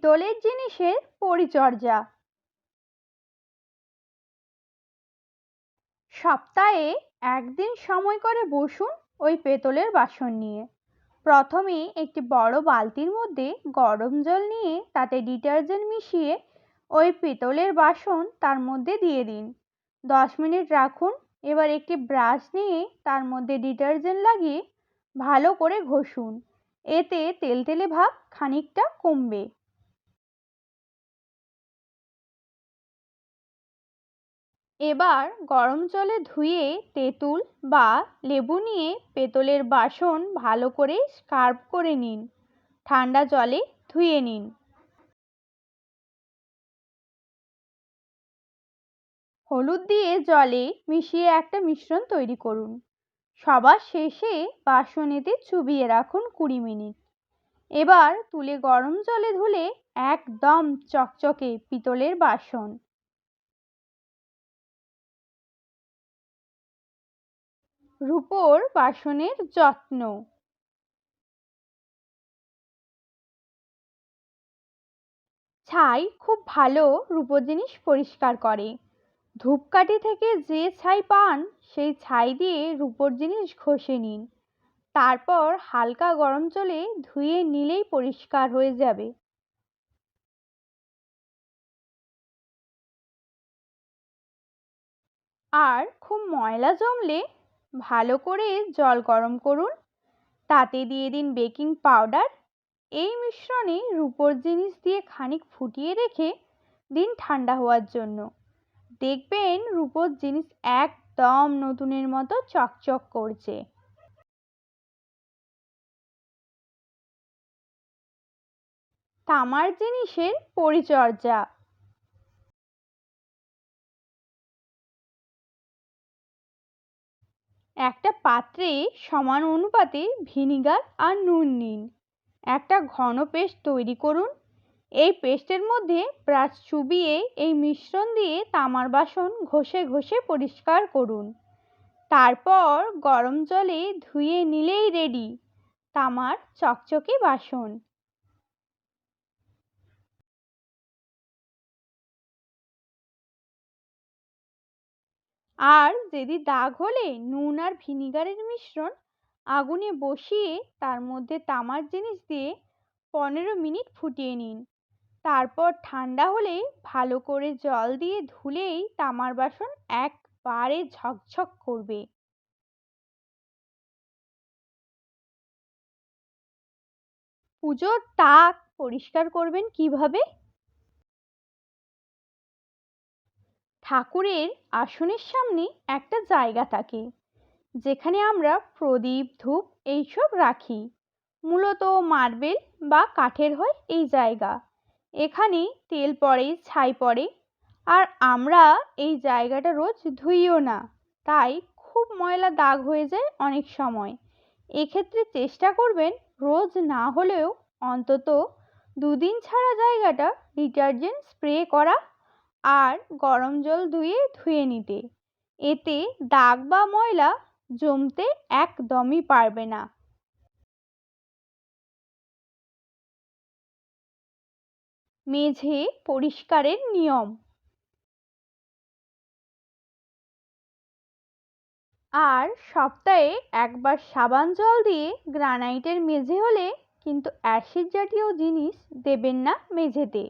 পিতলের জিনিসের পরিচর্যা। সপ্তাহে একদিন সময় করে বসুন ওই পেতলের বাসন নিয়ে। প্রথমে একটি বড় বালতির মধ্যে গরম জল নিয়ে তাতে ডিটারজেন্ট মিশিয়ে ওই পেতলের বাসন তার মধ্যে দিয়ে দিন। 10 মিনিট রাখুন। এবার একটি ব্রাশ নিয়ে তার মধ্যে ডিটারজেন্ট লাগিয়ে ভালো করে ঘষুন। এতে তেলতেলে ভাব খানিকটা কমবে। এবার গরম জলে ধুয়ে তেঁতুল বা লেবু নিয়ে পেতলের বাসন ভালো করে স্ক্রাব করে নিন। ঠান্ডা জলে ধুয়ে নিন। হলুদ দিয়ে জলে মিশিয়ে একটা মিশ্রণ তৈরি করুন। সবার শেষে বাসনেতে চুবিয়ে রাখুন 20 মিনিট। এবার তুলে গরম জলে ধুলে একদম চকচকে পিতলের বাসন। রূপোর বাসনের যত্ন। ছাই খুব ভালো রূপোর জিনিস পরিষ্কার করে। ধূপকাঠি থেকে যে ছাই পান সেই ছাই দিয়ে রূপোর জিনিস ঘষে নিন। তারপর হালকা গরম জলে ধুয়ে নিলেই পরিষ্কার হয়ে যাবে। আর খুব ময়লা জমলে ভালো করে জল গরম করুন। তাতে দিয়ে দিন বেকিং পাউডার। এই মিশ্রণে রূপোর জিনিস দিয়ে খানিক ফুটিয়ে রেখে দিন ঠান্ডা হওয়ার জন্য। দেখবেন রূপোর জিনিস একদম নতুনের মতো চকচক করছে। তামার জিনিসের পরিচর্যা। একটা পাত্রে সমান অনুপাতে ভিনিগার আর নুন নিন। একটা ঘন পেস্ট তৈরি করুন। এই পেস্টের মধ্যে ব্রাশ চুবিয়ে এই মিশ্রণ দিয়ে তামার বাসন ঘষে ঘষে পরিষ্কার করুন। তারপর গরম জলে ধুয়ে নিলেই রেডি তামার চকচকে বাসন। আর যদি দাগ হলে নুন আর ভিনিগারের মিশ্রণ আগুনে বসিয়ে তার মধ্যে তামার জিনিস দিয়ে 15 মিনিট ফুটিয়ে নিন। তারপর ঠান্ডা হলে ভালো করে জল দিয়ে ধুলেই তামার বাসন একবারে ঝকঝক করবে। পুজোর তাক পরিষ্কার করবেন কিভাবে? ঠাকুরের আসনের সামনে একটা জায়গা থাকে যেখানে আমরা প্রদীপ ধূপ এইসব রাখি। মূলত মার্বেল বা কাঠের হয় এই জায়গা। এখানে তেল পড়ে, ছাই পড়ে। আর আমরা এই জায়গাটা রোজ ধুইও না, তাই খুব ময়লা দাগ হয়ে যায় অনেক সময়। এক্ষেত্রে চেষ্টা করবেন রোজ না হলেও অন্তত 2 দিন ছাড়া জায়গাটা ডিটারজেন্ট স্প্রে করা আর গরম জল ধুয়ে নিতে। এতে দাগ বা ময়লা জমতে একদমই পারবে না। মেঝে পরিষ্কারের নিয়ম। আর সপ্তাহে একবার সাবান জল দিয়ে গ্রানাইটের মেঝে হলে কিন্তু অ্যাসিড জাতীয় জিনিস দেবেন না মেঝেতে।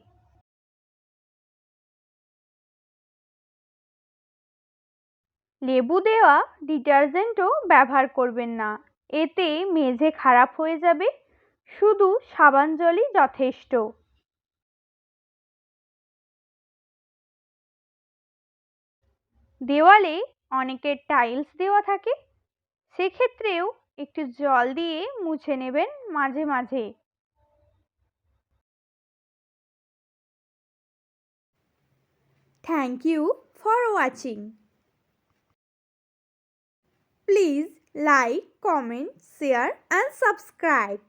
লেবু দেওয়া ডিটারজেন্টও ব্যবহার করবেন না, এতে মেঝে খারাপ হয়ে যাবে। শুধু সাবান জলই যথেষ্ট। দেওয়ালে অনেকের টাইলস দেওয়া থাকে, সেক্ষেত্রেও একটু জল দিয়ে মুছে নেবেন মাঝে মাঝে। Thank you for watching. Please like, comment, share and subscribe.